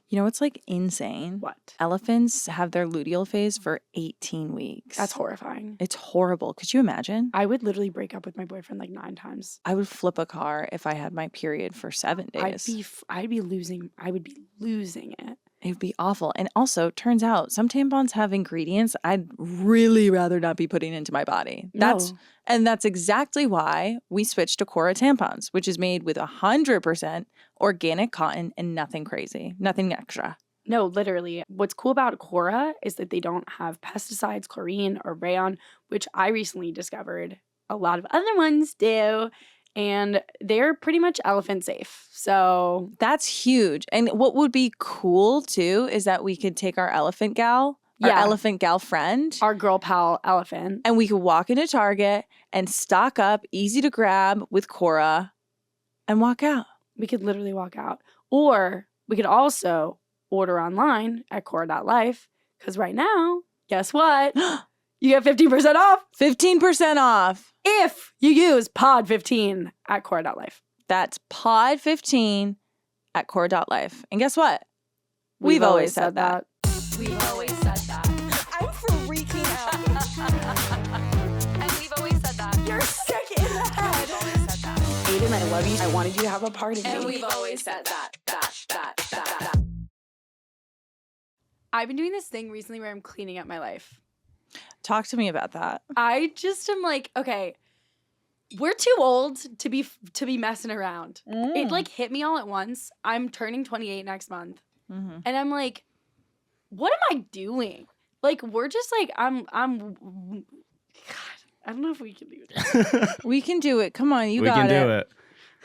You know what's like insane? What? Elephants have their luteal phase for 18 weeks. That's horrifying. It's horrible. Could you imagine? I would literally break up with my boyfriend like 9 times. I would flip a car if I had my period for 7 days. I would be losing it. It would be awful. And also, turns out some tampons have ingredients I'd really rather not be putting into my body. That's exactly why we switched to Kora tampons, which is made with 100% organic cotton and nothing crazy, nothing extra. No, literally. What's cool about Kora is that they don't have pesticides, chlorine, or rayon, which I recently discovered a lot of other ones do. And they're pretty much elephant safe. So that's huge. And what would be cool too is that we could take our elephant gal, our elephant gal friend, our girl pal elephant, and we could walk into Target and stock up, easy to grab with Kora, and walk out. We could literally walk out. Or we could also order online at Kora.life, because right now, guess what? You get 15% off. 15% off. If you use pod15 at Kora.life. That's pod15 at Kora.life. And guess what? We've always said that. We've always said that. I'm freaking out. And we've always said that. You're sick in the head. We've always said that. Aiden, I love you. I wanted you to have a part of me. And we've always said that. I've been doing this thing recently where I'm cleaning up my life. Talk to me about that. I just am like, okay, we're too old to be messing around. It like hit me all at once. I'm turning 28 next month. Mm-hmm. And I'm like, what am I doing? Like, we're just like, God, I don't know if we can do this. We can do it. Come on, you we got it. We can do it.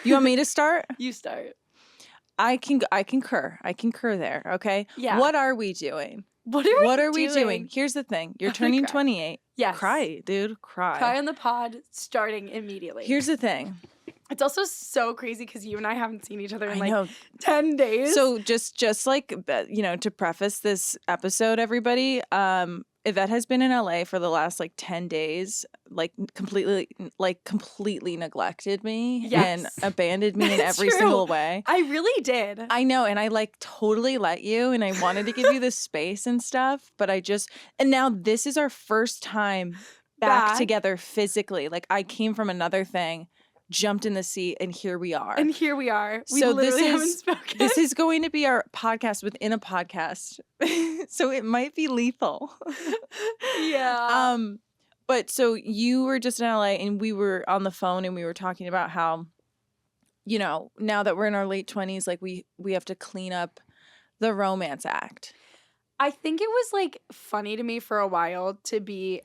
You want me to start? You start. I concur. I concur there, okay? Yeah. What are we doing? What are we doing? Here's the thing. You're turning 28. Yes. Cry, dude. Cry. Cry on the pod starting immediately. Here's the thing. It's also so crazy because you and I haven't seen each other in like 10 days. So just like, to preface this episode, everybody, Yvette has been in LA for the last like 10 days, completely neglected me and abandoned me in every single way. I really did. I know. And I totally let you, and I wanted to give you this space and stuff, but and now this is our first time back together physically. Like, I came from another thing, jumped in the seat, and here we are. We literally haven't spoken. This is going to be our podcast within a podcast. So it might be lethal. Yeah. But so you were just in LA and we were on the phone and we were talking about how, now that we're in our late 20s, like we have to clean up the romance act. I think it was like funny to me for a while to be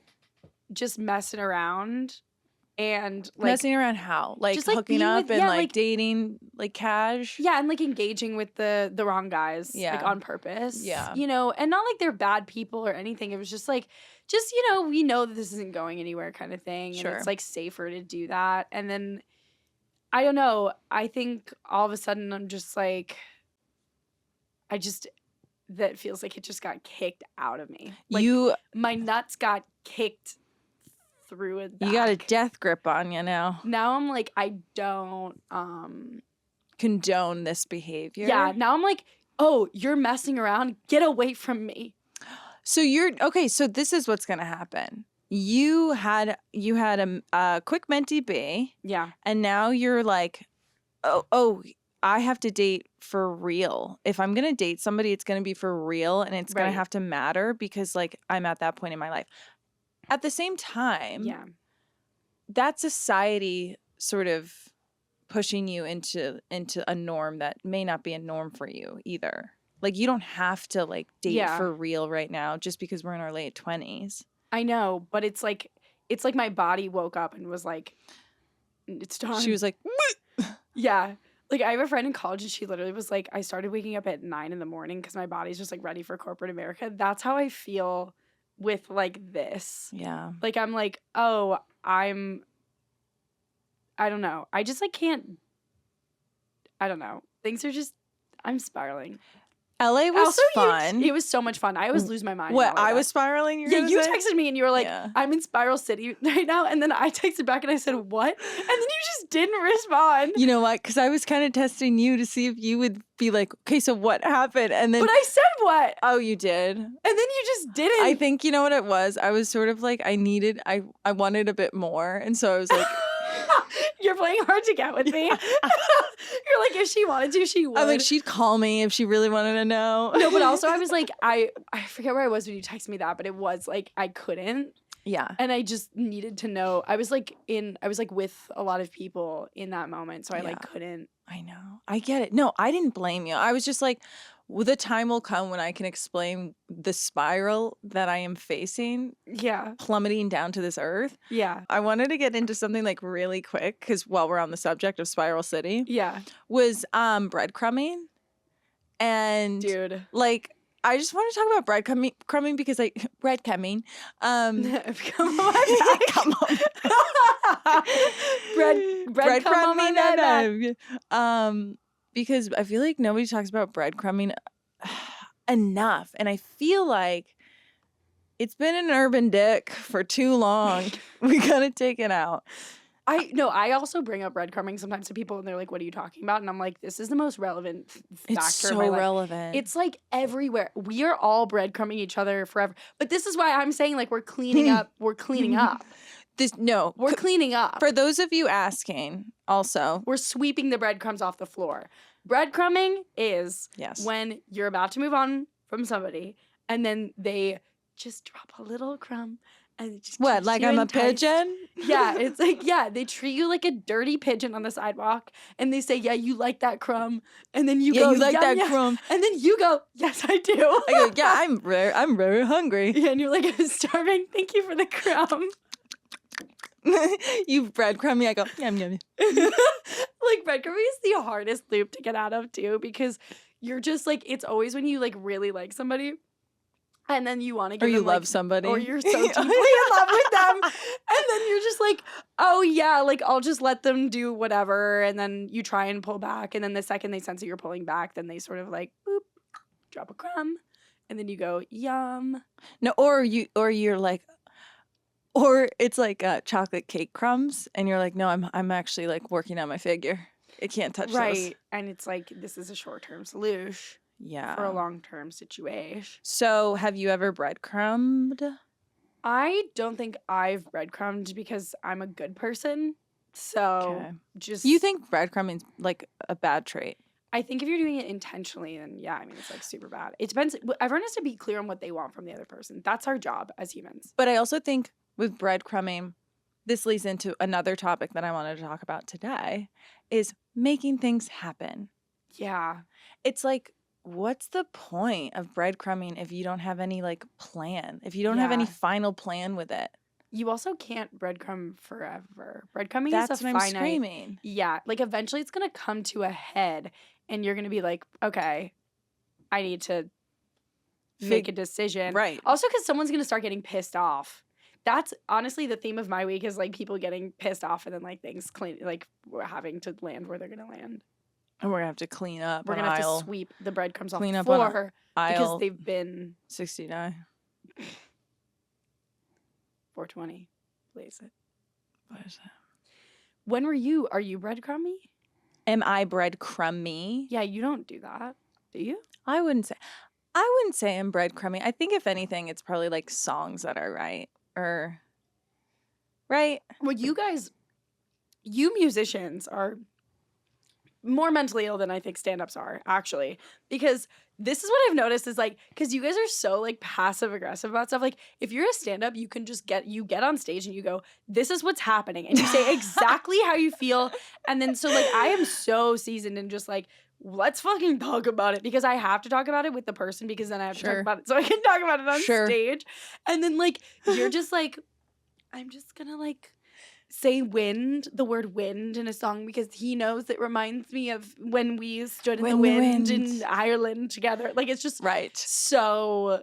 just messing around. And like messing around how? Like just, hooking up with, and dating, like cash? Yeah, and like engaging with the wrong guys, like on purpose. Yeah. And not like they're bad people or anything. It was just like, we know that this isn't going anywhere kind of thing. Sure. And it's like safer to do that. And then, I don't know, I think all of a sudden I'm just like, that feels like it just got kicked out of me. Like my nuts got kicked through it. You got a death grip on you now. Now I'm like, I don't condone this behavior. Yeah, now I'm like, oh, you're messing around. Get away from me. So so this is what's gonna happen. You had a quick mentee B. Yeah. And now you're like, oh, I have to date for real. If I'm gonna date somebody, it's gonna be for real, and it's gonna have to matter because like I'm at that point in my life. At the same time, that society sort of pushing you into a norm that may not be a norm for you either. Like, you don't have to like date for real right now just because we're in our late 20s. I know, but it's like my body woke up and was like, it's time. She was like, yeah. Like, I have a friend in college and she literally was like, I started waking up at 9 a.m. because my body's just like ready for corporate America. That's how I feel with like this. Yeah. Like, I'm like, oh, I don't know. I just like can't, I don't know. Things are just, I'm spiraling. LA was Also, fun. it was so much fun. I always lose my mind. What, I was spiraling? Yeah, you texted me and you were like, I'm in Spiral City right now. And then I texted back and I said, what? And then you just didn't respond. You know what? Because I was kind of testing you to see if you would be like, okay, so what happened? And then, but I said what? Oh, you did? And then you just didn't. I think you know what it was? I was sort of like, I wanted a bit more. And so I was like, you're playing hard to get with me. You're like, if she wanted to, she would. I'm like, she'd call me if she really wanted to know. No, but also I was like, I forget where I was when you texted me that, but it was like, I couldn't. Yeah. And I just needed to know. I was like with a lot of people in that moment. So I like couldn't. I know. I get it. No, I didn't blame you. I was just like, well, the time will come when I can explain the spiral that I am facing. Yeah. Plummeting down to this earth. Yeah. I wanted to get into something like really quick because while we're on the subject of Spiral City. Yeah. Was breadcrumbing. And dude. Like, I just want to talk about breadcrumbing because breadcrumbing. Come on. Come on. Breadcrumbing. Because I feel like nobody talks about breadcrumbing enough. And I feel like it's been an urban dick for too long. We gotta take it out. I also bring up breadcrumbing sometimes to people and they're like, what are you talking about? And I'm like, this is the most relevant factor. It's so relevant. It's like everywhere. We are all breadcrumbing each other forever. But this is why I'm saying like we're cleaning up. We're cleaning up. We're cleaning up. For those of you asking, also. We're sweeping the breadcrumbs off the floor. Breadcrumbing is when you're about to move on from somebody and then they just drop a little crumb. And it just what, like I'm enticed. A pigeon? Yeah, it's like, they treat you like a dirty pigeon on the sidewalk. And they say, yeah, you like that crumb. And then you go, you like that crumb. And then you go, yes, I do. I go, yeah, I'm very hungry. Yeah, and you're like, I'm starving. Thank you for the crumb. You breadcrumb me. I go, yum, yum. Like, breadcrumbing is the hardest loop to get out of, too, because you're just like, it's always when you like really like somebody. And then you want to give them, love like, somebody. Or you're so deeply in love with them. And then you're just like, oh, yeah, like, I'll just let them do whatever. And then you try and pull back. And then the second they sense that you're pulling back, then they sort of like, boop, drop a crumb. And then you go, yum. No, or you're like, or it's like chocolate cake crumbs. And you're like, no, I'm actually like working on my figure. It can't touch those. Right. And it's like, this is a short-term solution. Yeah. For a long-term situation. So have you ever breadcrumbed? I don't think I've breadcrumbed because I'm a good person. So just... You think breadcrumbing is like a bad trait? I think if you're doing it intentionally, then yeah, I mean, it's like super bad. It depends. Everyone has to be clear on what they want from the other person. That's our job as humans. But I also think with breadcrumbing, this leads into another topic that I wanted to talk about today, is making things happen. Yeah. It's like, what's the point of breadcrumbing if you don't have any like plan? If you don't have any final plan with it? You also can't breadcrumb forever. Breadcrumbing is a finite. I'm screaming. Yeah, like eventually it's gonna come to a head, and you're gonna be like, okay, I need to make a decision. Right. Also, because someone's gonna start getting pissed off. That's honestly the theme of my week is like people getting pissed off, and then like things we're having to land where they're gonna land. And we're going to have to clean up. We're going to have to sweep the breadcrumbs off the floor because they've been 69. 420. Please. What is that? When were you? Are you breadcrumby? Am I breadcrumby? Yeah, you don't do that. Do you? I wouldn't say I'm breadcrumby. I think if anything, it's probably like songs that are right. Right? Well, you musicians are more mentally ill than I think stand-ups are, actually. Because this is what I've noticed is like, because you guys are so like passive aggressive about stuff. Like if you're a stand-up, you can just get on stage and you go, this is what's happening. And you say exactly how you feel. And then so like I am so seasoned and just like, let's fucking talk about it, because I have to talk about it with the person, because then I have to talk about it so I can talk about it on stage. And then like you're just like, I'm just gonna like say the word wind in a song because he knows it reminds me of when we stood in the wind in Ireland together. Like it's just so.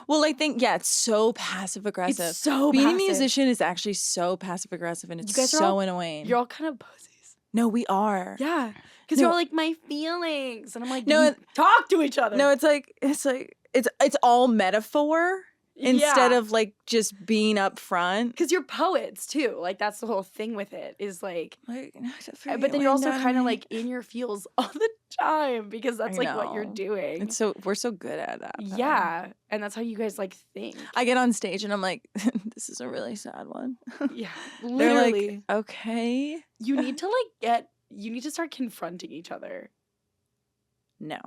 Well, I think it's so passive aggressive. It's so being passive. a musician is actually so passive aggressive, and it's so annoying. You're all kind of pussies. No, we are. Yeah. Because you're all like, my feelings. And I'm like, No, talk to each other. No, it's all metaphor instead of like just being up front. Because you're poets too. Like that's the whole thing with it is like but then you're also kind of like in your feels all the time because that's like what you're doing. We're so good at that. Yeah. And that's how you guys like think. I get on stage and I'm like, this is a really sad one. Yeah. They're Literally. like, okay. You need to you need to start confronting each other. No.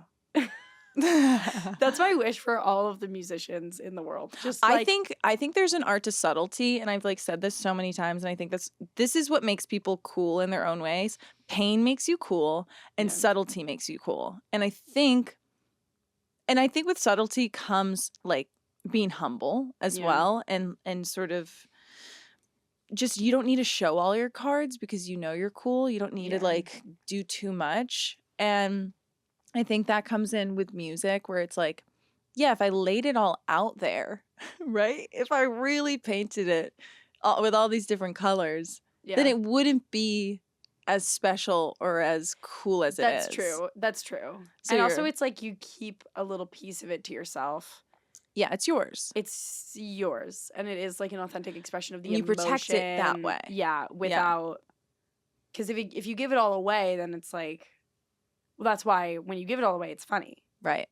That's my wish for all of the musicians in the world. Just like, I think there's an art to subtlety, and I've like said this so many times, and I think this is what makes people cool in their own ways. Pain makes you cool, and subtlety makes you cool. And I think with subtlety comes like being humble as well, and sort of just you don't need to show all your cards because you know you're cool. You don't need to like do too much. And I think that comes in with music where it's like, yeah, if I laid it all out there, right? If I really painted it with all these different colors, then it wouldn't be as special or as cool as it is. That's true. So and also it's like you keep a little piece of it to yourself. Yeah, it's yours. It's yours. And it is like an authentic expression of the emotion. You protect it that way. Yeah, without... Because if you give it all away, then it's like... Well, that's why when you give it all away, it's funny. Right.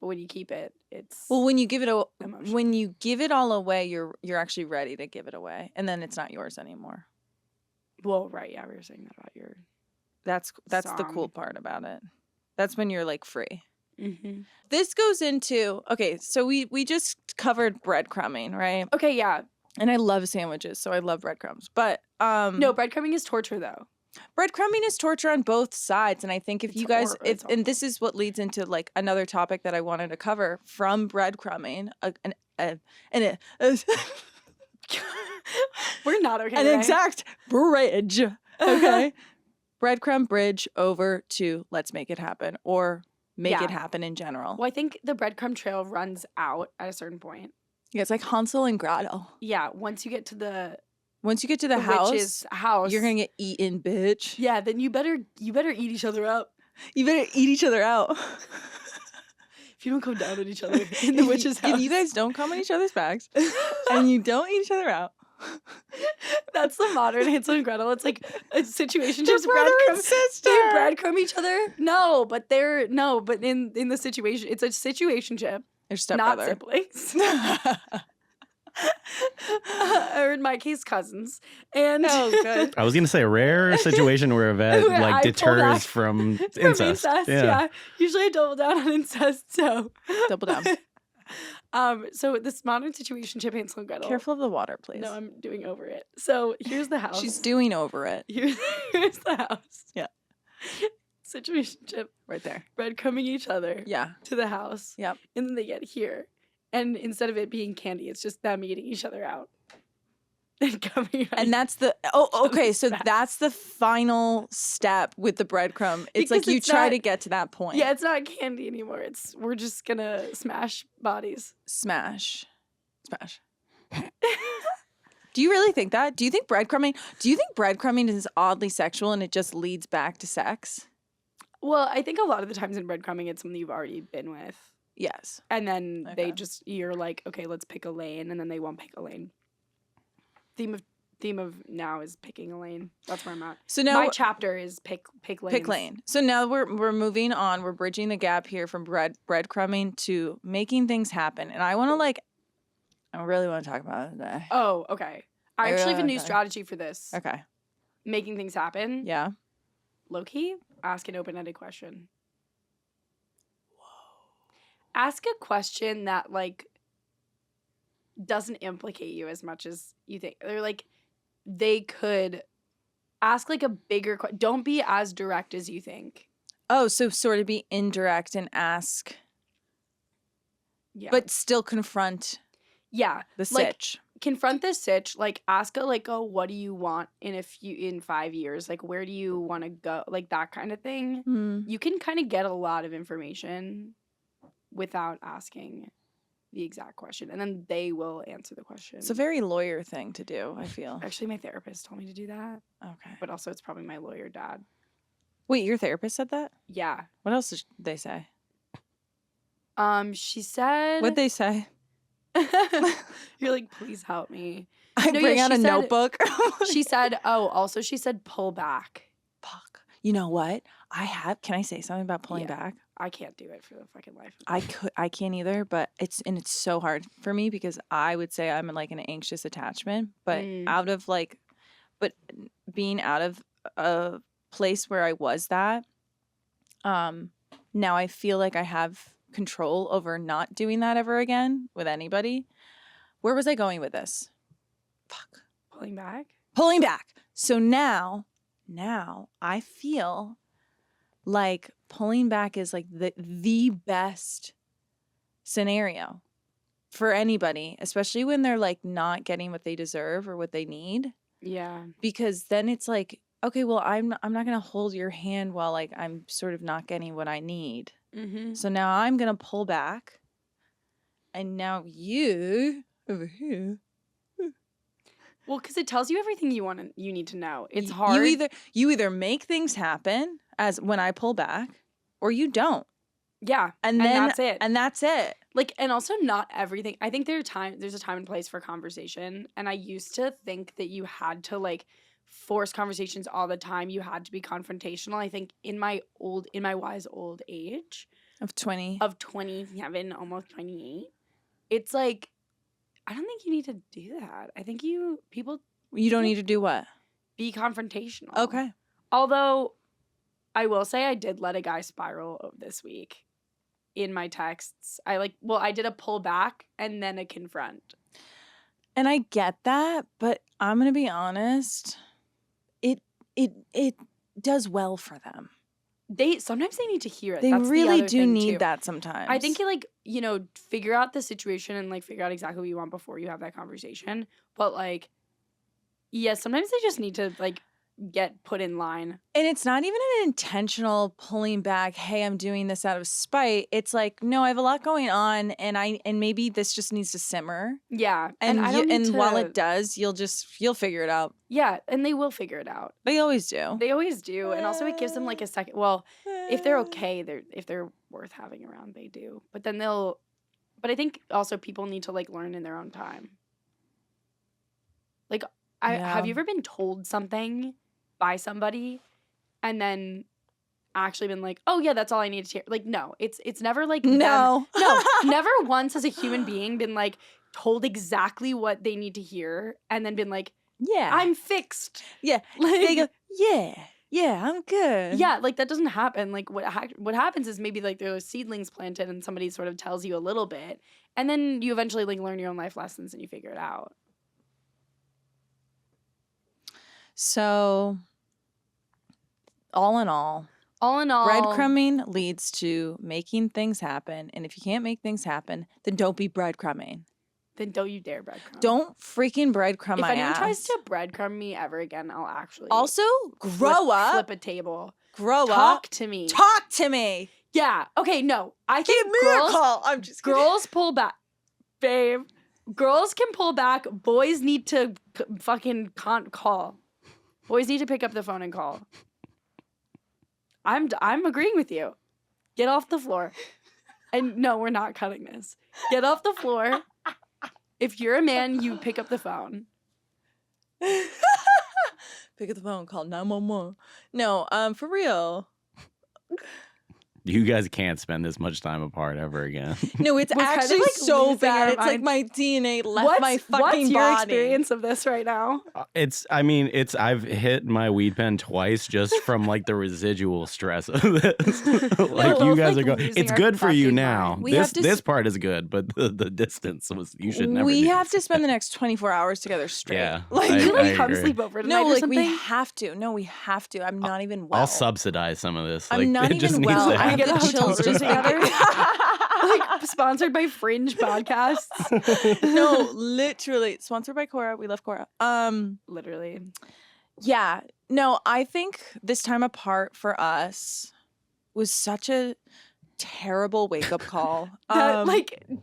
But when you keep it, it's... Well, when you give it all away, you're actually ready to give it away. And then it's not yours anymore. Well, right. Yeah, we were saying that about your... That's the cool part about it. That's when you're like free. Mm-hmm. This goes into, okay, so we just covered breadcrumbing, right? Okay, yeah. And I love sandwiches, so I love breadcrumbs. But no, breadcrumbing is torture though. Breadcrumbing is torture on both sides, and I think if you guys and this is what leads into like another topic that I wanted to cover from breadcrumbing we're not okay. An exact bridge. Okay. Breadcrumb bridge over to let's make it happen or make it happen in general. Well, I think the breadcrumb trail runs out at a certain point. Yeah, it's like Hansel and Gretel. Yeah, once you get to the house, house, you're gonna get eaten, bitch. Yeah, then you better eat each other up. You better eat each other out. If you don't come down on each other in the witch's house. If you guys don't come on each other's backs and you don't eat each other out. That's the modern Hansel and Gretel. It's like a situation. They're brother and sister. They breadcrumb each other. But in the situation, it's a situationship. They're stepbrother. Not siblings. Or in my case, cousins. And good. I was gonna say a rare situation where Yvette like deters from incest. Yeah. Usually I double down on incest, so double down. So this modern situationship, Hansel and Gretel. Careful of the water, please. No, I'm doing over it. So here's the house. She's doing over it. Here's the house. Yeah. Situationship. Right there. Breadcrumbing each other. Yeah. To the house. Yep. And then they get here. And instead of it being candy, it's just them eating each other out. And coming and that's okay. So that's the final step with the breadcrumb. It's like you try to get to that point. Yeah, it's not candy anymore. We're just gonna smash bodies. Smash. Do you really think that? Do you think breadcrumbing is oddly sexual and it just leads back to sex? Well, I think a lot of the times in breadcrumbing, it's something you've already been with. Yes. And then you're like, okay, let's pick a lane, and then they won't pick a lane. Theme of now is picking a lane. That's where I'm at. So now my chapter is pick lanes. Pick lane. So now we're moving on. We're bridging the gap here from breadcrumbing to making things happen. And I really want to talk about it today. Oh, okay. I actually have a new strategy for this. Okay. Making things happen. Yeah. Low key, ask an open-ended question. Ask a question that, like, doesn't implicate you as much as you think. They're like, they could ask, like, a bigger question. Don't be as direct as you think. Oh, so sort of be indirect and ask. Yeah. But still confront. Yeah. The sitch. Confront the sitch. Like, ask what do you want in 5 years? Like, where do you want to go? Like, that kind of thing. Mm. You can kind of get a lot of information without asking. the exact question, and then they will answer the question. It's a very lawyer thing to do, I feel. Actually, my therapist told me to do that. Okay. But also, it's probably my lawyer dad. Wait, your therapist said that? Yeah. What else did they say? She said... What'd they say? You're like, please help me. I bring out a notebook. She said, also she said pull back. Fuck. You know what? Can I say something about pulling back? I can't do it for the fucking life. I can't either, but it's so hard for me because I would say I'm like an anxious attachment, but being out of a place where I was that, now I feel like I have control over not doing that ever again with anybody. Where was I going with this? Fuck. Pulling back. So now I feel like pulling back is like the best scenario for anybody, especially when they're like not getting what they deserve or what they need. Yeah. Because then it's like, okay, well, I'm not going to hold your hand while like I'm sort of not getting what I need. Mm-hmm. So now I'm going to pull back. And now you over here. Well, because it tells you everything you need to know. It's hard. You either make things happen as when I pull back, or you don't. Yeah, and that's it. And that's it. Like, and also not everything. I think there's a time and place for conversation. And I used to think that you had to like force conversations all the time. You had to be confrontational. I think in my wise old age of 27, almost 28, it's like, I don't think you need to do that. I think you don't need to do what? Be confrontational. Okay. Although I will say I did let a guy spiral this week in my texts. I did a pull back and then a confront. And I get that, but I'm going to be honest. It does well for them. Sometimes they need to hear it. They That's really the do thing need too. that sometimes. I think you figure out the situation and like figure out exactly what you want before you have that conversation. But like, yes, sometimes they just need to like get put in line. And it's not even an intentional pulling back, hey, I'm doing this out of spite. It's like, no, I have a lot going on and maybe this just needs to simmer. Yeah. And while it does, you'll figure it out. Yeah, and they will figure it out. They always do. And also it gives them like a second. Well, if they're okay, if they're worth having around, they do. But then but I think also people need to like learn in their own time. Like, have you ever been told something by somebody and then actually been like, oh yeah, that's all I needed to hear? Like, no, it's never like no. No, never once has a human being been like told exactly what they need to hear and then been like, yeah, I'm fixed. Yeah. Like, they go, yeah, I'm good. Yeah, like that doesn't happen. Like what happens is maybe like there's seedlings planted and somebody sort of tells you a little bit and then you eventually like learn your own life lessons and you figure it out. So, all in all, breadcrumbing leads to making things happen. And if you can't make things happen, then don't be breadcrumbing. Then don't you dare breadcrumb. Don't freaking breadcrumb my ass. If anyone tries to breadcrumb me ever again, I'll actually also grow up. Flip a table. Grow up. Talk to me. Talk to me. Yeah. Okay. No. I think give me a call. I'm just kidding. Girls pull back, babe. Girls can pull back. Boys need to fucking call. Boys need to pick up the phone and call. I'm agreeing with you. Get off the floor. And no, we're not cutting this. Get off the floor. If you're a man, you pick up the phone. Pick up the phone, call 911. No, for real. You guys can't spend this much time apart ever again. No, it's actually like so bad. It's like my DNA left my fucking body. What's your experience of this right now? I've hit my weed pen twice just from like the residual stress of this. Like you guys are going, it's good for you now. This part is good, but the distance you should never We do. have to spend the next 24 hours together straight. Yeah. Like, I come sleep over tonight or something? we have to. No, we have to. I'm not even well. I'll subsidize some of this. I'm not even well. We get the chills together. Like sponsored by Fringe Podcasts. No, literally sponsored by Kora. We love Kora. Literally. Yeah. No, I think this time apart for us was such a terrible wake-up call.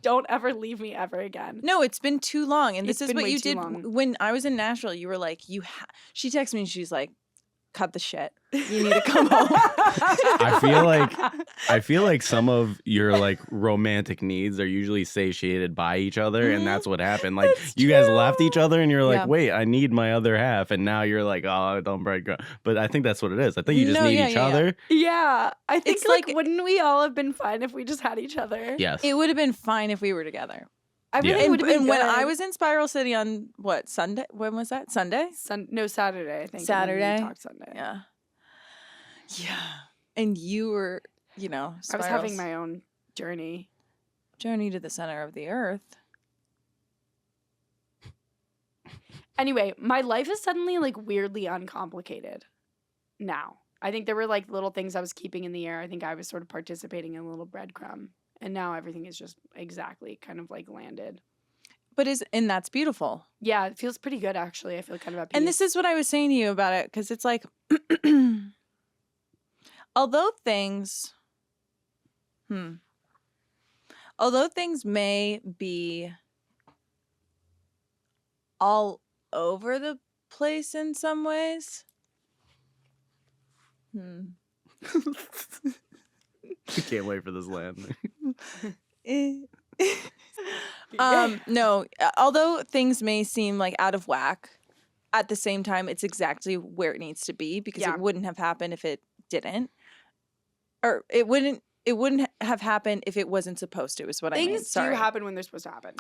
Don't ever leave me ever again. No, it's been too long. And this is what you did long. when I was in Nashville. You were like, she texted me and she's like, cut the shit. You need to come home. I feel like some of your like romantic needs are usually satiated by each other, and that's what happened. Like you guys left each other, and you're like, wait, I need my other half, and now you're like, oh, don't breadcrumb. But I think that's what it is. I think you just need each other. Yeah, I think it's wouldn't we all have been fine if we just had each other? Yes, it would have been fine if we were together. Everything would have been and good. when I was in Spiral City on what, Sunday? When was that? Sunday? No, Saturday, I think. Saturday. We talked Sunday. Yeah. Yeah. And you were, you know, I was having my own journey. Journey to the center of the earth. Anyway, my life is suddenly like weirdly uncomplicated now. I think there were like little things I was keeping in the air. I think I was sort of participating in a little breadcrumb. And now everything is just exactly kind of like landed. And that's beautiful. Yeah, it feels pretty good actually. I feel kind of at peace. And this is what I was saying to you about it, because it's like, although things may be all over the place in some ways. I can't wait for this landing. No, although things may seem like out of whack, at the same time, it's exactly where it needs to be, because it wouldn't have happened if it didn't, or it wouldn't have happened if it wasn't supposed to. Is what I mean. Things do happen when they're supposed to happen,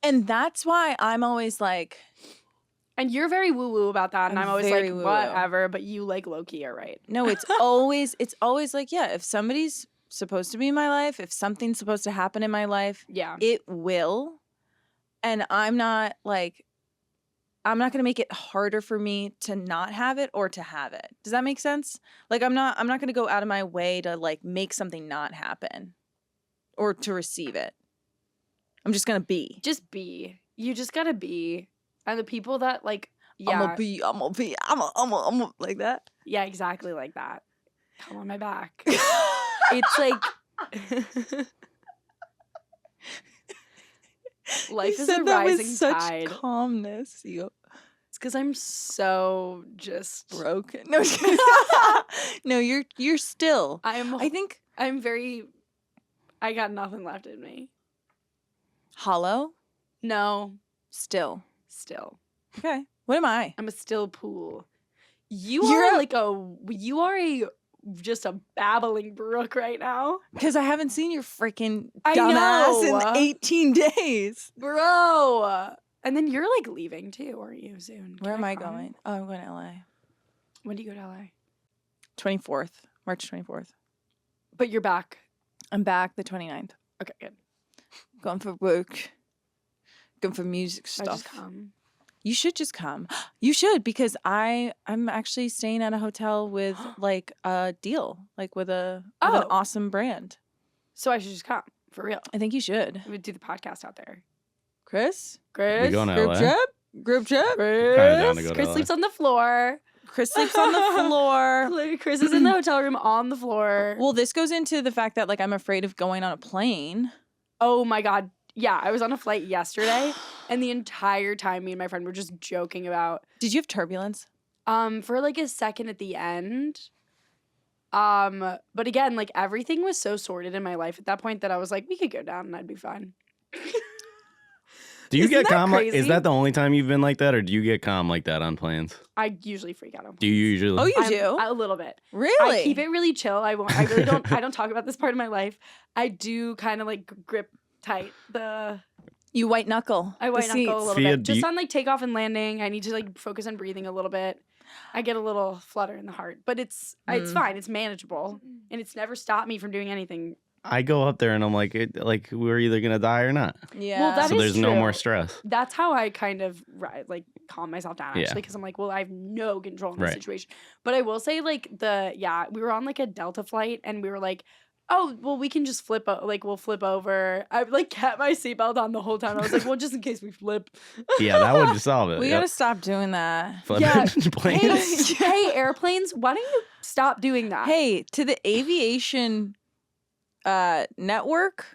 and that's why I'm always like. And you're very woo woo about that, and I'm always like, woo-woo. whatever. But you like low key are right. No, it's always like, yeah, if somebody's supposed to be in my life, if something's supposed to happen in my life, it will. And I'm not going to make it harder for me to not have it or to have it. Does that make sense? Like I'm not going to go out of my way to like make something not happen or to receive it. I'm just going to be. Just be. You just got to be. And the people that like, I'm gonna be like that. Yeah, exactly like that. Come on my back. It's like life is a rising tide. Such calmness. It's because I'm so just broken. No, no, you're still. I got nothing left in me. Hollow? No. Still. Okay. What am I? I'm a still pool. You are just a babbling brook right now. Because I haven't seen your freaking dumbass in 18 days. Bro. And then you're like leaving too, aren't you, soon? Where am I going? Oh, I'm going to LA. When do you go to LA? 24th. March 24th. But you're back. I'm back the 29th. Okay, good. Going for work. Going for music stuff. Just come. You should just come. You should, because I'm actually staying at a hotel with like a deal, like with an awesome brand. So I should just come for real. I think you should. We would do the podcast out there. Chris, we going to group LA? Group trip. Chris sleeps on the floor. Chris sleeps on the floor. Chris is in the hotel room on the floor. Well, this goes into the fact that like I'm afraid of going on a plane. Oh my God. Yeah, I was on a flight yesterday, and the entire time me and my friend were just joking about. Did you have turbulence? For like a second at the end. But again, like everything was so sorted in my life at that point that I was like, we could go down and I'd be fine. Do you get calm? Is that the only time you've been like that, or do you get calm like that on planes? I usually freak out on planes. Do you usually? Oh, you do? A little bit. Really? I keep it really chill. I really don't. I don't talk about this part of my life. I do kind of like grip tight you white knuckle. I white knuckle a little bit. Just on like takeoff and landing, I need to like focus on breathing a little bit. I get a little flutter in the heart, but it's fine. It's manageable, and it's never stopped me from doing anything. I go up there and I'm like we're either gonna die or not. Yeah. Well, that so is there's true. no more stress. That's how I kind of like calm myself down actually, because I'm like, well, I have no control in the situation. But I will say like we were on like a Delta flight and we were like, oh, well, we can just we'll flip over. I like kept my seatbelt on the whole time. I was like, well, just in case we flip. Yeah, that would just solve it. We gotta stop doing that. Planes. Hey, airplanes, why don't you stop doing that? Hey, to the aviation network.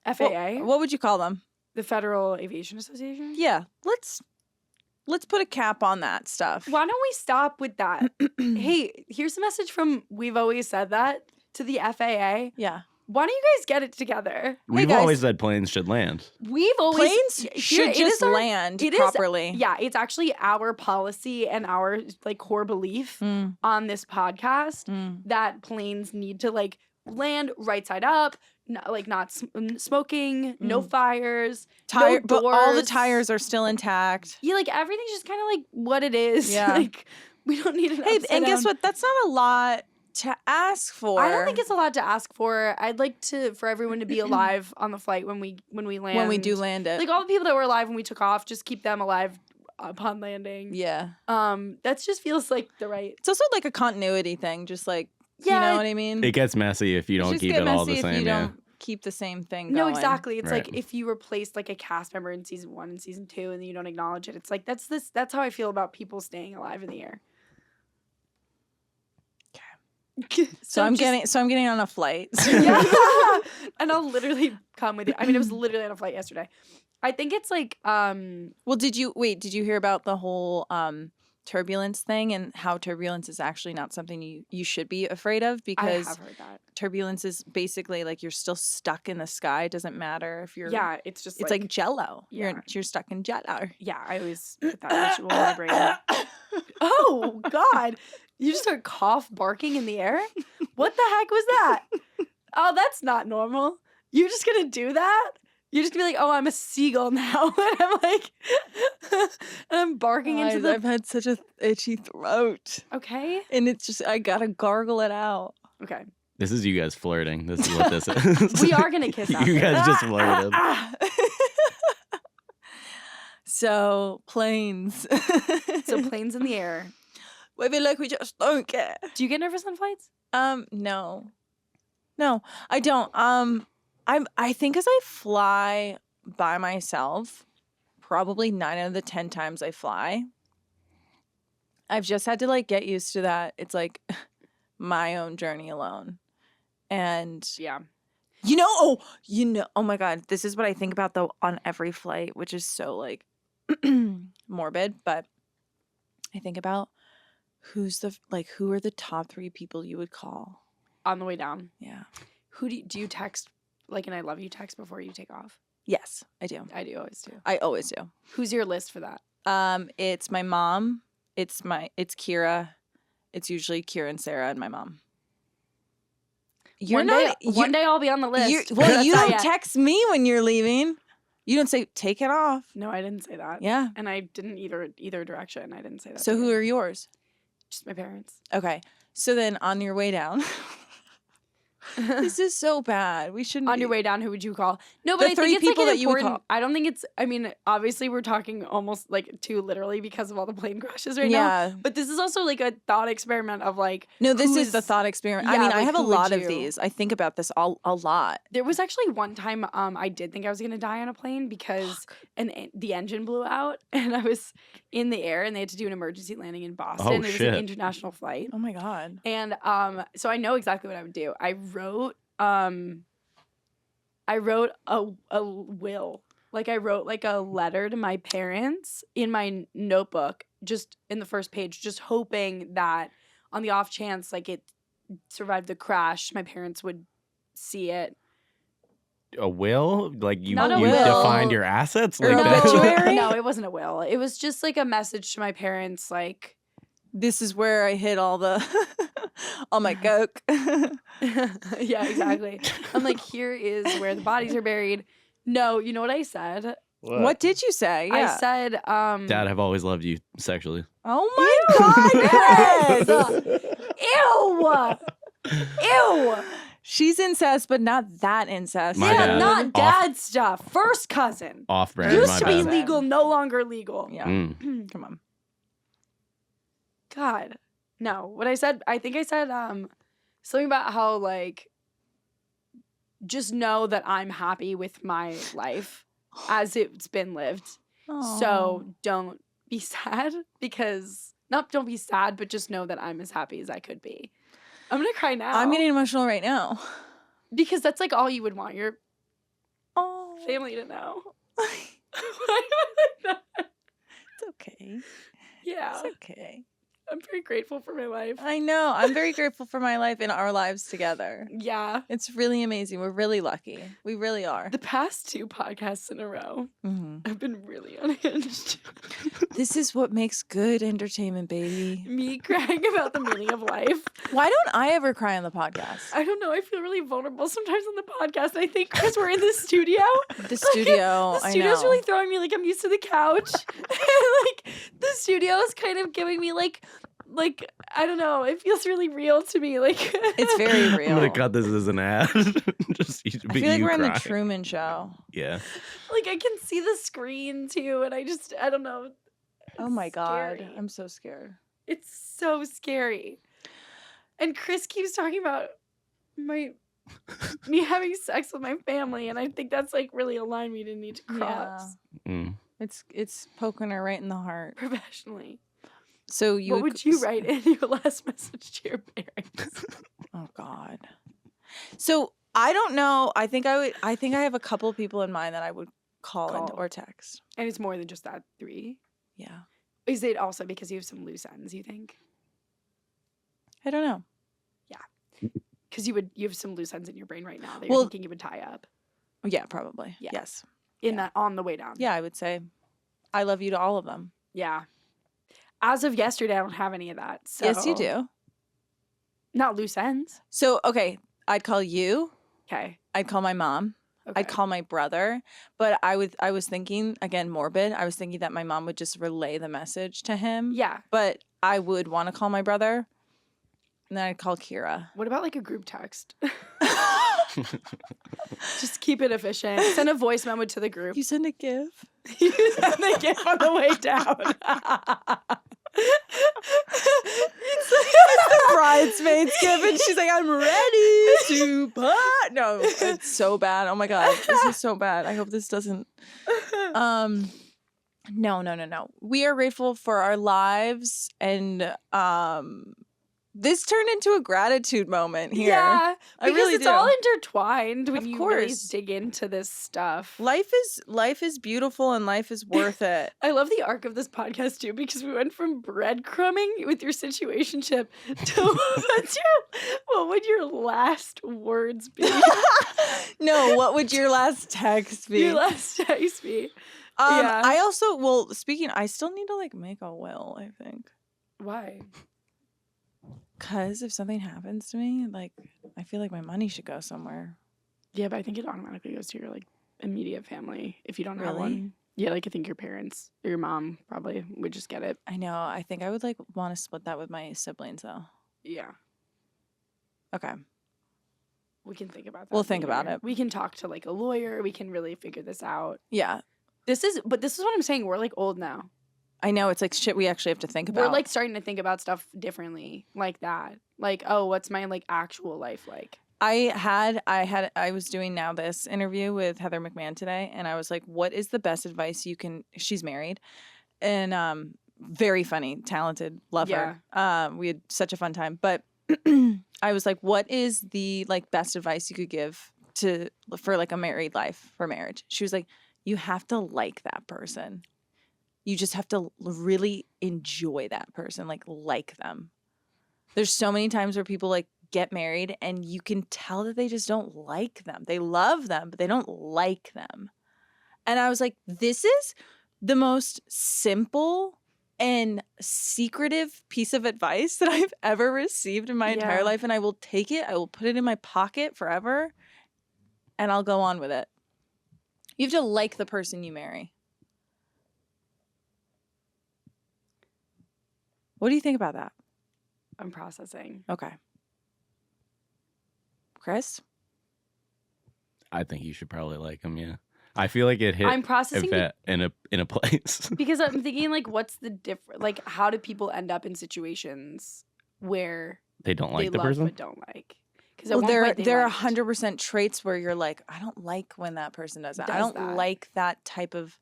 FAA. What would you call them? The Federal Aviation Association? Yeah. Let's put a cap on that stuff. Why don't we stop with that? Hey, here's a message from We've Always Said That to the FAA. Yeah. Why don't you guys get it together? We've always said planes should land. We've always planes should just land properly. It's actually our policy and our like core belief on this podcast that planes need to like land right side up, not smoking, no fires, no doors. But all the tires are still intact. Yeah, like everything's just kind of like what it is. Yeah. Like we don't need an and guess what? That's not a lot to ask for. I don't think it's a lot to ask for. I'd like for everyone to be alive on the flight when we land. When we do land it. Like all the people that were alive when we took off, just keep them alive upon landing. Yeah. That just feels like the right. It's also like a continuity thing, just like you know what I mean? It gets messy if you don't keep it all the same. If you don't keep the same thing going. No, exactly. It's like if you replaced like a cast member in season 1 and season 2 and then you don't acknowledge it. It's like that's how I feel about people staying alive in the air. So I'm getting on a flight. Yeah. And I'll literally come with you. I mean, it was literally on a flight yesterday. I think it's like well, did you hear about the whole turbulence thing and how turbulence is actually not something you should be afraid of because I have heard that. Turbulence is basically like you're still stuck in the sky. It doesn't matter if you're it's just it's like jello. Yeah. You're stuck in jello. Yeah, I always put that visual in my brain. Oh God. You just start cough barking in the air? What the heck was that? Oh, that's not normal. You're just gonna do that? You're just gonna be like, oh, I'm a seagull now. And I'm like, and I'm barking into the... I've had such a itchy throat. Okay. And it's just, I gotta gargle it out. Okay. This is you guys flirting. This is what this is. We are gonna kiss after. You guys just flirted. So, planes. So, planes in the air. I feel like we just don't care. Do you get nervous on flights? No, I don't. I think as I fly by myself, probably 9 out of the 10 times I fly, I've just had to like get used to that. It's like my own journey alone, and yeah, oh my God, this is what I think about though on every flight, which is so like morbid, but I think about. Who are the top 3 people you would call on the way down? Yeah. Who do you text like an I love you text before you take off? Yes, I do. I always do. Who's your list for that? It's my mom. It's Kira. It's usually Kira and Sarah and my mom. One day I'll be on the list. You don't text me when you're leaving. You don't say take it off. No, I didn't say that. Yeah. And I didn't either direction. I didn't say that. So who are yours? Just my parents. Okay. So then on your way down. This is so bad. We shouldn't. On your way down, who would you call? No, but I think it's like an important. I don't think it's. I mean, obviously, we're talking almost like too literally because of all the plane crashes right now. But this is also like a thought experiment of like. No, this is the thought experiment. I mean, I have a lot of these. I think about this a lot. There was actually one time I did think I was gonna die on a plane because the engine blew out and I was in the air and they had to do an emergency landing in Boston. It was an international flight. Oh my God. And so I know exactly what I would do. I wrote a will. Like I wrote like a letter to my parents in my notebook, just in the first page, just hoping that on the off chance like it survived the crash, my parents would see it. A will? Like you will. defined your assets? Like that? No, it wasn't a will. It was just like a message to my parents like, this is where I hid all my coke. Yeah, exactly. I'm like, here is where the bodies are buried. No, you know what I said? What did you say? Yeah. I said, Dad, I've always loved you sexually. Oh my God, Chris! Ew! She's incest, but not that incest. Yeah, not dad stuff. First cousin. Off-brand. Used to be legal, no longer legal. Yeah. Come on. God. No. What I said, I think I said something about how like just know that I'm happy with my life as it's been lived. Aww. So don't be sad because don't be sad, but just know that I'm as happy as I could be. I'm gonna cry now. I'm getting emotional right now. Because that's like all you would want your family to know. Why do I like that? It's okay. Yeah. It's okay. I'm very grateful for my life. I know. I'm very grateful for my life and our lives together. Yeah. It's really amazing. We're really lucky. We really are. The past 2 podcasts in a row, I've been really unhinged. This is what makes good entertainment, baby. Me crying about the meaning of life. Why don't I ever cry on the podcast? I don't know. I feel really vulnerable sometimes on the podcast. I think because we're in the studio. The studio. The studio's really throwing me. Like, I'm used to the couch. Like, the studio is kind of giving me like I don't know. It feels really real to me. Like, it's very real. I'm gonna cut this as an ad. I feel like we're in the Truman Show. Yeah. Like, I can see the screen too, and I don't know. Oh my God, scary. I'm so scared. It's so scary. And Chris keeps talking about me having sex with my family, and I think that's like really a line we didn't need to cross. Yeah. It's poking her right in the heart. Professionally. So what would you write in your last message to your parents? Oh God. So I don't know. I think I have a couple people in mind that I would call. Or text. And it's more than just that 3. Yeah. Is it also because you have some loose ends, you think? I don't know. Yeah. Because you have some loose ends in your brain right now that you're thinking you would tie up. Yeah, probably. Yeah. Yes. That on the way down. Yeah, I would say I love you to all of them. Yeah. As of yesterday, I don't have any of that. So. Yes, you do. Not loose ends. So, okay, I'd call you. Okay. I'd call my mom. Okay. I'd call my brother. But I was thinking, again, morbid. I was thinking that my mom would just relay the message to him. Yeah. But I would want to call my brother. And then I'd call Kira. What about like a group text? Just keep it efficient. Send a voice memo to the group. You send a GIF. You send the GIF on the way down. It's the bridesmaids GIF, and she's like, "I'm ready to put." No, it's so bad. Oh my God, this is so bad. I hope this doesn't. No. We are grateful for our lives, and this turned into a gratitude moment here. Yeah, I really it's do. all intertwined when Of you course. really dig into this stuff. Life is beautiful, and life is worth it. I love the arc of this podcast too, because we went from breadcrumbing with your situationship to what would your last words be? No, what would your last text be? Your last text be? Yeah. I also, I still need to like make a will, I think. Why? Because if something happens to me, like, I feel like my money should go somewhere. Yeah, but I think it automatically goes to your like immediate family if you don't have Really? one. Yeah, like I think your parents or your mom probably would just get it. I know. I think I would like want to split that with my siblings though. Yeah. Okay. We can think about that. We'll think about later. it. We can talk to like a lawyer. We can really figure this out. Yeah. This is what I'm saying. We're like old now. I know. It's like shit we actually have to think about. We're like starting to think about stuff differently like that. Like, oh, what's my like actual life like? I was doing Now This interview with Heather McMahon today, and I was like, what is the best advice you can, she's married, and very funny, talented, love her. We had such a fun time. But I was like, what is the like best advice you could give for like a married life, for marriage? She was like, you have to like that person. You just have to really enjoy that person, like them. There's so many times where people like get married and you can tell that they just don't like them. They love them, but they don't like them. And I was like, this is the most simple and secretive piece of advice that I've ever received in my entire life. And I will take it. I will put it in my pocket forever. And I'll go on with it. You have to like the person you marry. What do you think about that? I'm processing. Okay. Chris? I think you should probably like him, yeah. I feel like it hit I'm processing Yvette in a place. because I'm thinking like what's the difference? Like how do people end up in situations where they don't like they the love person? but don't like? Because Well, there are 100% traits where you're like, I don't like when that person does that. I don't like that type of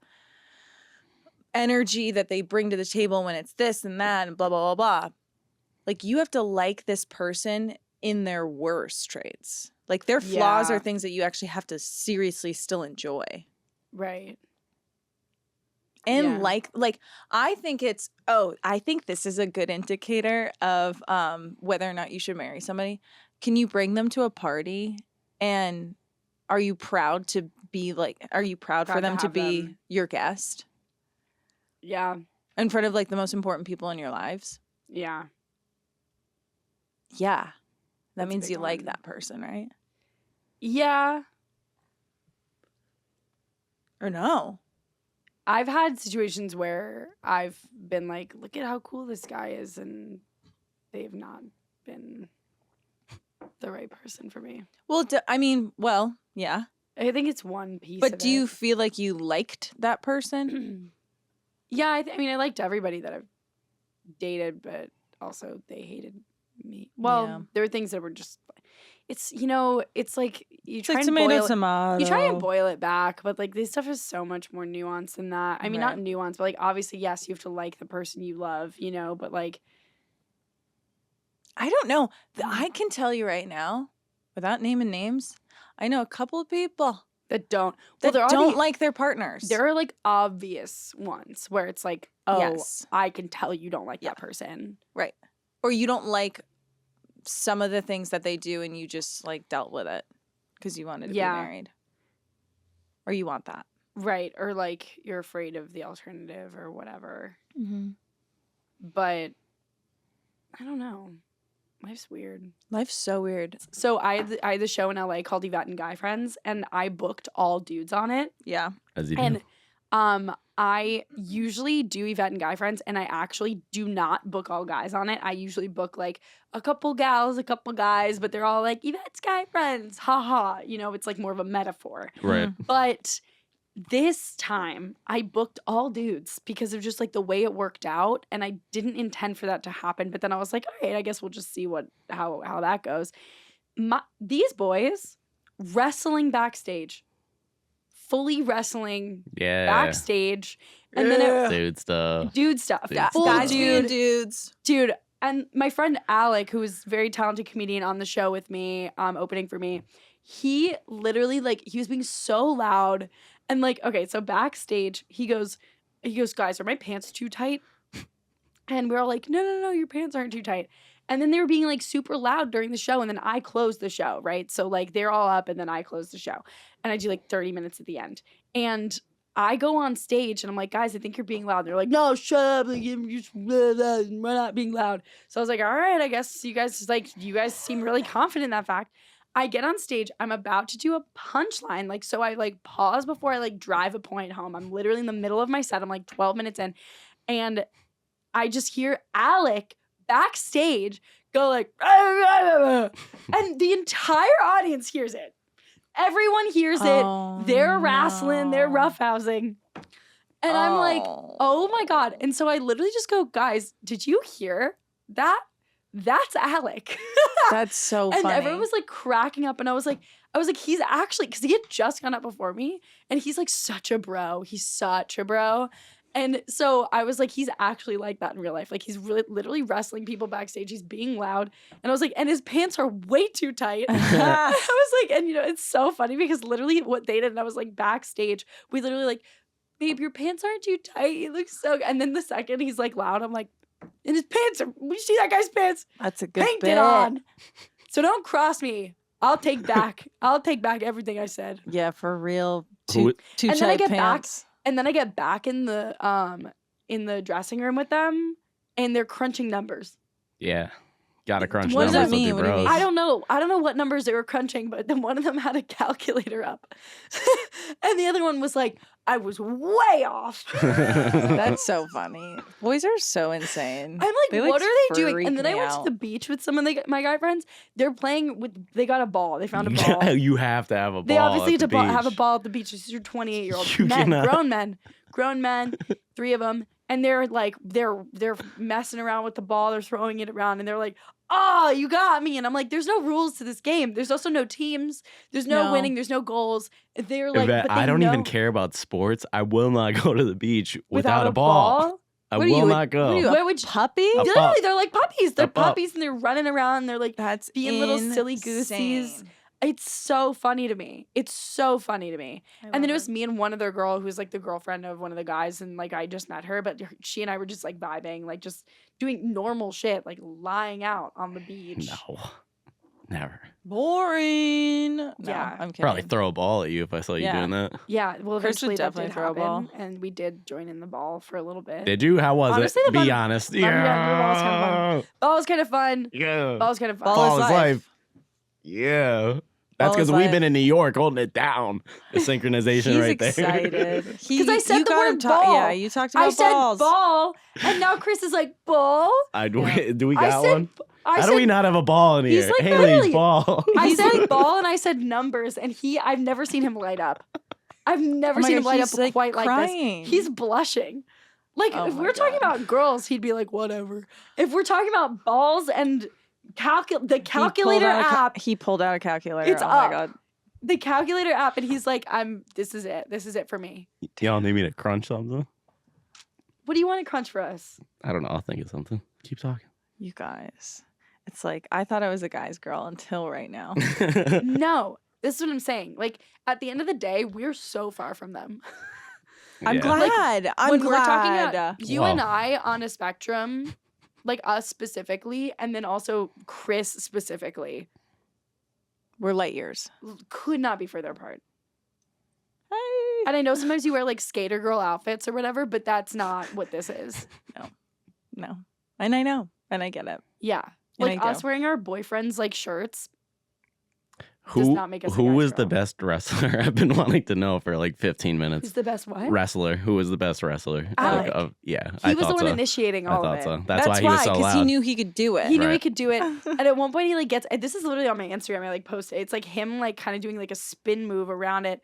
energy that they bring to the table when it's this and that and blah, blah, blah, blah. Like, you have to like this person in their worst traits. Like their flaws are things that you actually have to seriously still enjoy. Right. And like I think this is a good indicator of whether or not you should marry somebody. Can you bring them to a party and are you proud for them to be your guest? Yeah. In front of like the most important people in your lives? Yeah. Yeah. That means you like that person, right? Yeah. Or no? I've had situations where I've been like, look at how cool this guy is, and they've not been the right person for me. Well, yeah. I think it's one piece But of do you feel like you liked that person? Yeah, I mean, I liked everybody that I've dated, but also they hated me. Well, there were things that were just... It's, it's like you try and boil it back, but like this stuff is so much more nuanced than that. I mean, not nuanced, but like obviously, yes, you have to like the person you love, but like I don't know. I can tell you right now, without naming names, I know a couple of people that don't like their partners. There are like obvious ones where it's like, oh, I can tell you don't like that person. Right. Or you don't like some of the things that they do and you just like dealt with it because you wanted to be married. Or you want that. Right. Or like you're afraid of the alternative or whatever. Mm-hmm. But I don't know. Life's weird. Life's so weird. So I had the show in LA called Yvette and Guy Friends, and I booked all dudes on it. Yeah. As you do. And I usually do Yvette and Guy Friends, and I actually do not book all guys on it. I usually book like a couple gals, a couple guys, but they're all like Yvette's Guy Friends, haha. It's like more of a metaphor. Right. But this time I booked all dudes because of just like the way it worked out, and I didn't intend for that to happen. But then I was like, all right, I guess we'll just see how that goes. These boys wrestling backstage. Fully wrestling backstage. And then dude stuff. Guys being dudes. Dude. And my friend Alec, who was a very talented comedian on the show with me, opening for me, he literally he was being so loud. And like, okay, so backstage, he goes, guys, are my pants too tight? And we're all like, no, your pants aren't too tight. And then they were being like super loud during the show. And then I closed the show, right? So like they're all up and then I close the show. And I do like 30 minutes at the end. And I go on stage and I'm like, guys, I think you're being loud. And they're like, no, shut up. Like, we're not being loud. So I was like, all right, I guess you guys seem really confident in that fact. I get on stage. I'm about to do a punchline. So I pause before I drive a point home. I'm literally in the middle of my set. I'm 12 minutes in. And I just hear Alec backstage go and the entire audience hears it. Everyone hears it. They're wrestling. They're roughhousing. And I'm like, oh my God. And so I literally just go, guys, did you hear that? That's Alec. That's so funny. And everyone was cracking up. And I was like, he's actually, because he had just gone up before me. And he's such a bro. He's such a bro. And so I was like, he's actually like that in real life. He's really literally wrestling people backstage. He's being loud. And I was like, and his pants are way too tight. I was like, and it's so funny because literally what they did, and I was backstage, we literally babe, your pants aren't too tight. You look so good. And then the second he's loud, I'm like, and his pants are, you see that guy's pants? That's a good painted on. So don't cross me. I'll take back everything I said. Yeah, for real. Too and tight then I get pants. back. And then I get back in the dressing room with them, and they're crunching numbers. Yeah, gotta crunch what numbers. Does that mean? With your bros. I don't know what numbers they were crunching, but then one of them had a calculator up, and the other one was like, I was way off. That's so funny. Boys are so insane. I'm like, what are they doing? And then I went to the beach with some of my guy friends. They're playing with. They got a ball. They found a ball. You have to have a ball. They obviously have to have a ball at the beach. This is your 28-year-old men, grown men, 3 of them, and they're they're messing around with the ball. They're throwing it around, and they're like, oh, you got me. And I'm like, there's no rules to this game. There's also no teams. There's no winning. There's no goals. They're like, Yvette, but I don't even care about sports. I will not go to the beach without a ball. I will not go. What are you, Where would puppy? Literally, they're like puppies. They're A pup. puppies, and they're running around. And they're like That's being little silly goosies. insane. It's so funny to me. It's so funny to me. And then it was me and one other girl who's like the girlfriend of one of the guys, and like I just met her, but she and I were just like vibing, like just doing normal shit, like lying out on the beach. No, never. Boring. No, Yeah. I'm kidding. Probably throw a ball at you if I saw you doing that. Yeah, well, Chris would eventually that definitely did throw a ball. happen, and we did join in the ball for a little bit. Did you? How was Honestly, it? the Be ball- honest. the ball was kinda fun. Ball was kind of fun. Yeah. Ball was kind of fun. Ball is life. Yeah. That's Ball is because we've been life. in New York holding it down. The synchronization He's right there. excited. Because I said you the got word him ball. Yeah, you talked about I said balls. ball, and now Chris is like ball. Do we I got said, one? I How said, do we not have a ball in He's here? like, Haley, literally- ball. I said ball, and I said numbers, and I've never seen him light up. I've never Oh my seen him God, light he's, up like, quite like crying. this. He's blushing. Like, Oh if my we're talking God. about girls, he'd be like, whatever. If we're talking about balls and the calculator app, He pulled out a calculator. It's oh up. my God. the calculator app, and he's like, this is it. This is it for me. Y'all need me to crunch something? What do you want to crunch for us? I don't know. I'll think of something. Keep talking. You guys. It's like, I thought I was a guy's girl until right now. No, this is what I'm saying. Like, at the end of the day, we're so far from them. I'm Yeah. glad. I'm when glad. we're talking about you Wow. and I on a spectrum, like us specifically, and then also Chris specifically, We're light years. could not be further apart. Hey. And I know sometimes you wear like skater girl outfits or whatever, but that's not what this is. No. And I know. And I get it. Yeah. And Like I us do. wearing our boyfriends like shirts. Does Who not make us a who guy's is the girl. best wrestler? I've been wanting to know for like 15 minutes. Who's the best what? Wrestler. Who was the best wrestler? Alec. Yeah, He I was the thought one so. initiating I all thought of it. so. That's why he was so because he loud. knew he could do it. He knew he Right. could do it. And at one point he like gets this is literally on my Instagram. I like post it. It's like him like kind of doing like a spin move around it.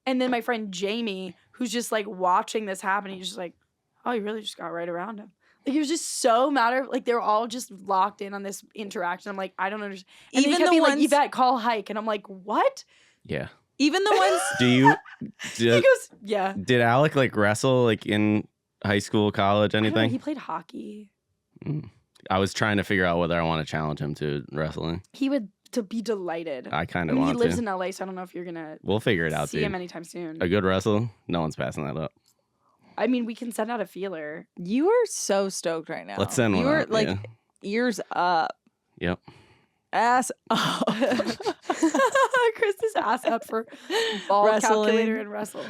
And then my friend Jamie, who's just like watching this happen, he's just like, oh, he really just got right around him. Like he was just so like they were all just locked in on this interaction. I'm like, I don't understand. And Even then he kept the being ones- like, Yvette, call hike. And I'm like, what? Yeah. Even the ones. He goes, yeah. Did Alec like wrestle like in high school, college, I don't know, anything? he played hockey. I was trying to figure out whether I want to challenge him to wrestling. He would to be delighted. I kind I of mean, he want lives to. in LA, so I don't know if you're gonna We'll figure it out, see dude. him anytime soon. A good wrestle, no one's passing that up. I mean, we can send out a feeler. You are so stoked right now. Let's send one You are out, like yeah. ears up. Yep. Ass up. Chris's ass up for ball Wrestling. calculator and wrestle.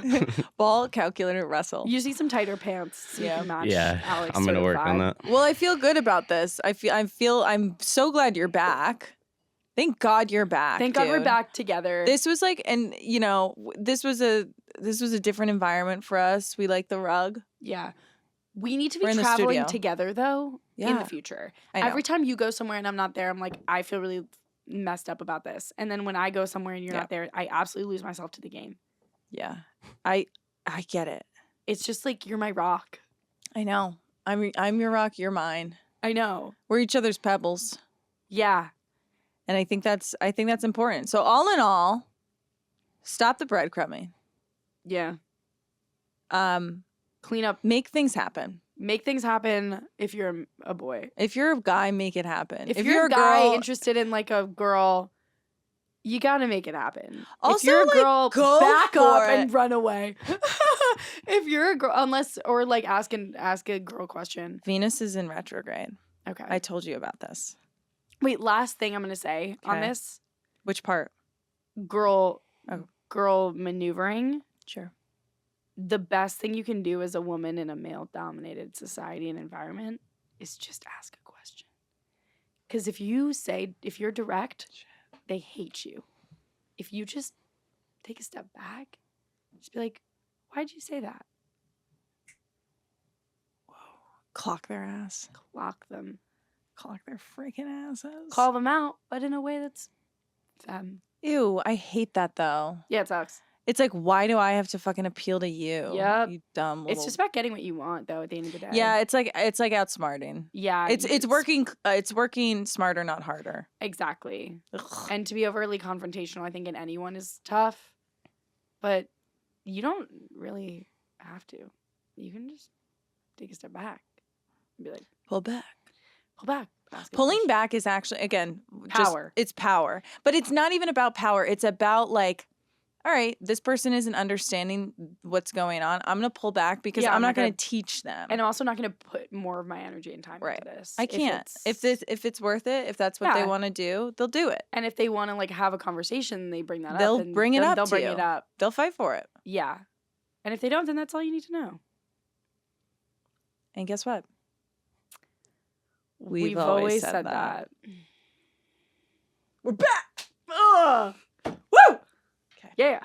Ball, calculator, wrestle. You see some tighter pants so you Yeah. can match Yeah, Alex I'm gonna to the work on vibe. that. Well, I feel good about this. I'm so glad you're back. Thank God you're back. Thank God we're dude. back together. This was like, and you know, this was a different environment for us. We like the rug. yeah. We need to We're be in the traveling studio. together though in Yeah. the future. I know. Every time you go somewhere and I'm not there, I'm like, I feel really messed up about this. And then when I go somewhere and you're Yeah. not there, I absolutely lose myself to the game. Yeah, I get it. It's just like you're my rock. I know. I'm your rock. You're mine. I know. We're each other's pebbles, Yeah. and I think that's important. So all in all, stop the breadcrumbing. Yeah. Clean up. Make things happen. Make things happen if you're a boy. If you're a guy, make it happen. If you're a guy girl, interested in like a girl, you gotta make it happen. Also, if you're a like, girl, go back for up it. and run away. If you're a girl, or like ask a girl question. Venus is in retrograde. Okay. I told you about this. Wait, last thing I'm gonna say on Okay. this Which part? girl Oh. girl maneuvering. Sure. The best thing you can do as a woman in a male-dominated society and environment is just ask a question. Because if you're direct, they hate you. If you just take a step back, just be like, why'd you say that? Clock their ass. Clock them. Clock their freaking asses. Call them out, but in a way that's femme. Ew, I hate that though. Yeah, it sucks. It's like, why do I have to fucking appeal to you? Yep. You dumb little. It's just about getting what you want, though, at the end of the day. Yeah, it's like outsmarting. Yeah. It's working. It's working smarter, not harder. Exactly. Ugh. And to be overly confrontational, I think in anyone is tough. But you don't really have to. You can just take a step back. and be like, pull back. Pull back. Pulling back is actually, again, power. It's power. But it's not even about power. It's about like, all right, this person isn't understanding what's going on. I'm going to pull back because I'm not going to teach them. And I'm also not going to put more of my energy and time into this. I can't. If it's worth it, if that's what they want to do, they'll do it. And if they want to like have a conversation, they bring that up. They'll bring it up. They'll fight for it. Yeah. And if they don't, then that's all you need to know. And guess what? We've always said that. We're back. Ugh. Woo! Okay. Yeah.